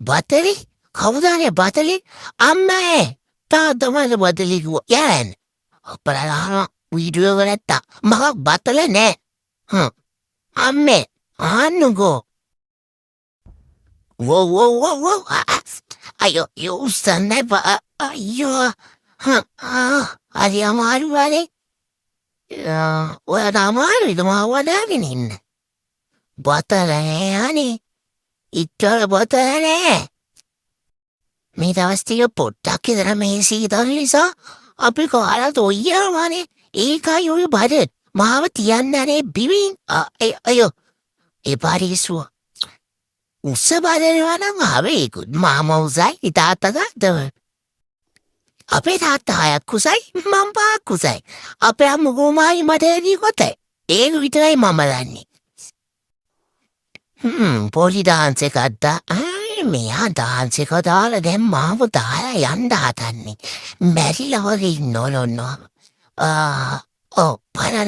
බතලි කවුදානේ බතලි අම්මේ තාත්තමද බතලි කිව්වා යෑන් අපරාධ වීඩියෝ එක නැත්තා මහක් බතල නෑ අම්මේ ආන්නකෝ වෝ අයෝ යෝසන්න අයියෝ හරි අමාරු වනේ ඔයාට අමාරුයිද මාව වඩාගෙන ඉන්න බතල නෑ අනේ ඉච්චර බතල නෑ මේ දවස් ටික පොඩ්ඩක් විතර මේ සීතල නිසා අපි කාලත් ඔయ్యాවනේ ඒකයි ඔය බඩ මාව තියන්නනේ බිමින් අයෝ ඒ පාරිසුව උස්ස බඩනවා නම් ආවේකුත් මාම උසයි තාත්තගත්තව අපේ තාත්තා අයක් කුසයි මම පහක් කුසයි අපේ අම්මෝ මායි මට එදී කොතේ ඒක විතරයි මම දන්නේ පොඩි ඩාන්ස් එකක් මෙයා ඩාන්ස් එක දාලා දැන් මාව දාලා යන්න හදන්නේ මැරිලා වගේ ඉන්නවලොන්න ඔව් බලන්න